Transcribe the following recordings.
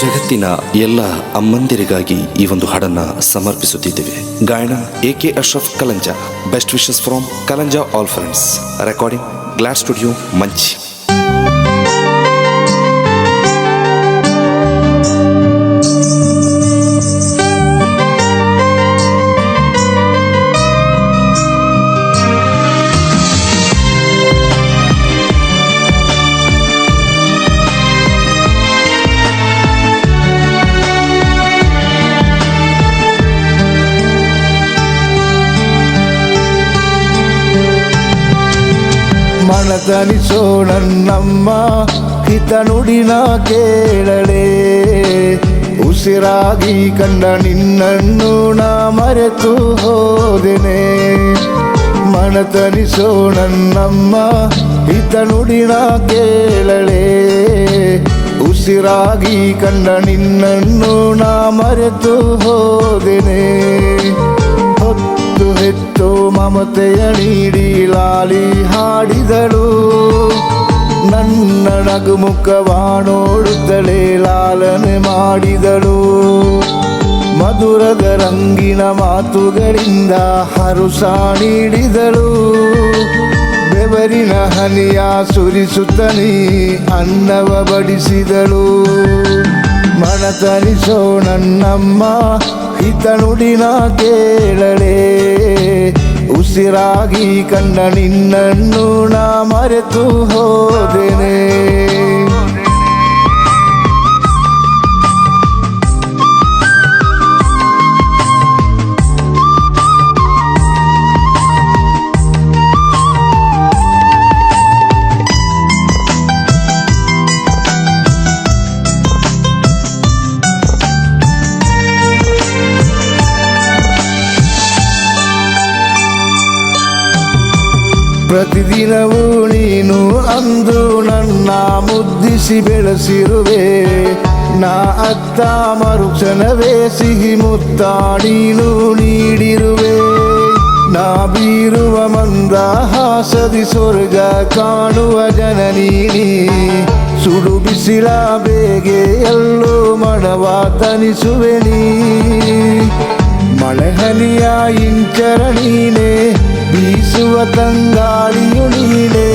ಜಗತ್ತಿನ ಎಲ್ಲ ಅಮ್ಮಂದಿರಿಗಾಗಿ ಈ ಒಂದು ಹಾಡನ್ನ ಸಮರ್ಪಿಸುತ್ತಿದ್ದೇವೆ. ಗಾಯನ AK Ashraf Kalanja. Best wishes from Kalanja all friends. Recording glad studio Manchi. ಮನತನಿಸೋ ನನ್ನಮ್ಮ ಹಿತ ನುಡಿನ ಕೇಳಲೇ, ಉಸಿರಾಗಿ ಕಂಡ ನಿನ್ನನ್ನು ನಾ ಮರೆತು ಹೋದೆನೆ. ಮನತನಿಸೋ ನನ್ನಮ್ಮ ಹಿತ ನುಡಿನ ಕೇಳಲೇ, ಉಸಿರಾಗಿ ಕಂಡ ನಿನ್ನನ್ನು ನಾ ಮರೆತು ಹೋದೆನೆ. ಹೊತ್ತು ಹೆತ್ತು ಮಮತೆಯ ನೀಡಿ ಲಾಲಿ ಹಾಡಿದಳು, ನನ್ನ ನಗುಮುಖವ ನೋಡುತ್ತಲೇ ಲಾಲನೆ ಮಾಡಿದಳು. ಮಧುರದ ರಂಗಿನ ಮಾತುಗಳಿಂದ ಹರುಷ ನೀಡಿದಳು, ಬೆವರಿನ ಹನಿಯ ಸುರಿಸುತ್ತಲೇ ಅನ್ನವ ಬಡಿಸಿದಳು. ಮನತನಿಸೋ ನನ್ನಮ್ಮ ಹಿತ ನುಡಿನ ಕೇಳಲೇ, ಉಸಿರಾಗಿ ಕಂಡ ನಿನ್ನನ್ನು ನಾ ಮರೆತು ಹೋದೆನೆ. ಪ್ರತಿದಿನವೂ ನೀನು ಅಂದು ನನ್ನ ಮುದ್ದಿಸಿ ಬೆಳೆಸಿರುವೆ, ನಾ ಅತ್ತ ಮರುಕ್ಷಣವೇ ಸಿಹಿ ಮುತ್ತ ನೀನು ನೀಡಿರುವೆ. ನಾ ಬೀರುವ ಮಂದಹಾಸದಿ ಸ್ವರ್ಗ ಕಾಣುವ ಜನನೀನಿ, ಸುಡು ಬಿಸಿಲ ಬೇಗೆ ಎಲ್ಲೋ ಮಣವ ತನಿಸುವೆ ನೀ. ಮಳೆ ಹನಿಯ ಇಂಚರ ನೀನೆ, ಬೀಸುವ ತಂಗಾಳಿಯು ನೀನೆ.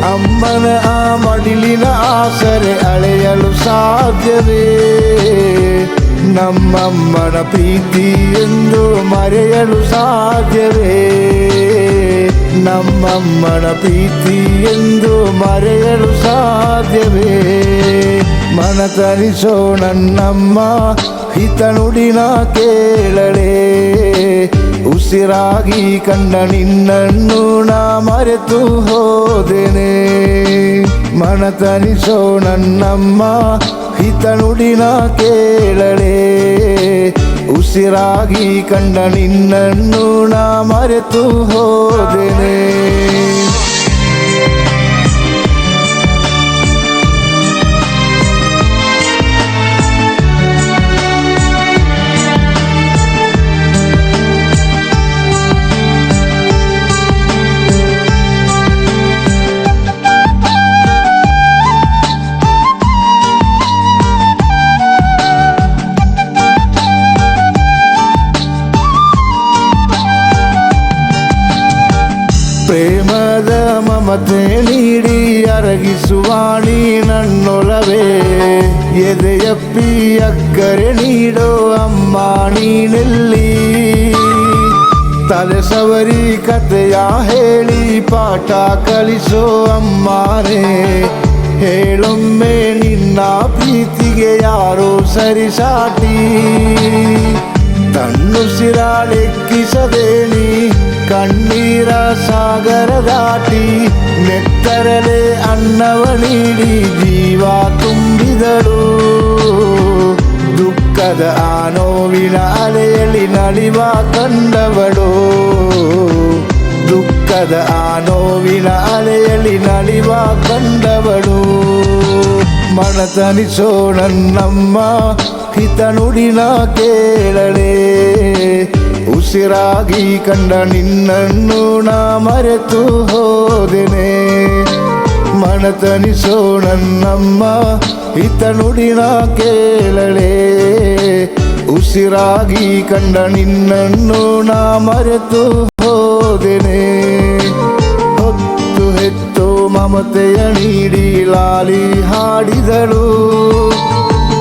ಅಮ್ಮನ ಆ ಮಡಿಲಿನ ಆಸರೆ ಅಳೆಯಲು ಸಾಧ್ಯವೇ, ನಮ್ಮಮ್ಮನ ಪ್ರೀತಿ ಎಂದು ಮರೆಯಲು ಸಾಧ್ಯವೇ, ನಮ್ಮಮ್ಮನ ಪ್ರೀತಿ ಎಂದು ಮರೆಯಲು ಸಾಧ್ಯವೇ. ಮನತನಿಸೋ ನನ್ನಮ್ಮ ಹಿತ ನುಡಿನ ಕೇಳಲೇ, ಉಸಿರಾಗಿ ಕಂಡ ನಿನ್ನನ್ನು ನಾ ಮರೆತು ಹೋದೆನೆ. ಮನತನಿಸೋ ನನ್ನಮ್ಮ ಹಿತ ನುಡಿನ ಕೇಳಲೇ, ಉಸಿರಾಗಿ ಕಂಡ ನಿನ್ನನ್ನು ನಾ ಮರೆತು ಹೋದೆನೆ. ಪ್ರೇಮದ ಮಮತೆ ನೀಡಿ ಅರಗಿಸುವಾಣಿ ನನ್ನೊಲವೇ, ಎದೆಯಪ್ಪಿ ಅಕ್ಕರೆ ನೀಡೋ ಅಮ್ಮ ನೀನೆಲ್ಲಿ. ತಲೆ ಸವರಿ ಕಥೆಯ ಹೇಳಿ ಪಾಠ ಕಲಿಸೋ ಅಮ್ಮನೇ, ಹೇಳೊಮ್ಮೆ ನಿನ್ನ ಪ್ರೀತಿಗೆ ಯಾರೋ ಸರಿಸಾಟಿ. ತನ್ನುಸಿರ ಲೆಕ್ಕಿಸದೇನಿ ಕಣ್ಣೀರ ಸಾಗರ ದಾಟಿ, ನೆತ್ತರಲೆ ಅನ್ನವ ನೀಡಿ ಜೀವ ತುಂಬಿದಳು. ದುಃಖದ ಆ ನೋವಿನ ಅಲೆಯಲ್ಲಿ ನಲಿವ ಕಂಡವಳು, ದುಃಖದ ಆ ನೋವಿನ ಅಲೆಯಲ್ಲಿ ನಲಿವ ಕಂಡವಳು. ಮನತನಿಸೋ ನನ್ನಮ್ಮ ಹಿತ ನುಡಿನ ಕೇಳಲೇ, ಉಸಿರಾಗಿ ಕಂಡ ನಿನ್ನನ್ನು ನಾ ಮರೆತು ಹೋದೆನೆ. ಮನತನಿಸೋ ನನ್ನಮ್ಮ ಹಿತ ನುಡಿನ ಕೇಳಲೇ ಉಸಿರಾಗಿ ಕಂಡ ನಿನ್ನನ್ನು ನಾ ಮರೆತು ಹೋದೆನೆ ಹೊತ್ತು ಹೆತ್ತು ಮಮತೆಯ ನೀಡಿ ಲಾಲಿ ಹಾಡಿದಳು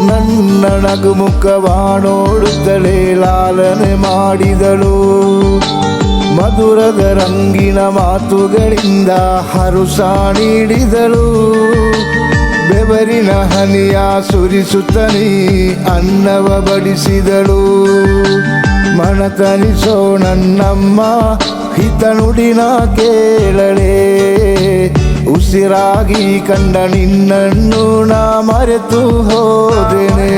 ನನ್ನ ನಗುಮುಖವ ನೋಡುತ್ತಲೇ ಲಾಲನೆ ಮಾಡಿದಳು ಮಧುರದ ರಂಗಿನ ಮಾತುಗಳಿಂದ ಹರುಷ ನೀಡಿದಳು ಬೆವರಿನ ಹನಿಯ ಸುರಿಸುತ್ತಲೇ ಅನ್ನವ ಬಡಿಸಿದಳು ಮನತನಿಸೋ ನನ್ನಮ್ಮ ಹಿತ ನುಡಿನ ಕೇಳಲೇ ಉಸಿರಾಗಿ ಕಂಡ ನಿನ್ನನ್ನು ನಾ ಮರೆತು ಹೋದೆನೆ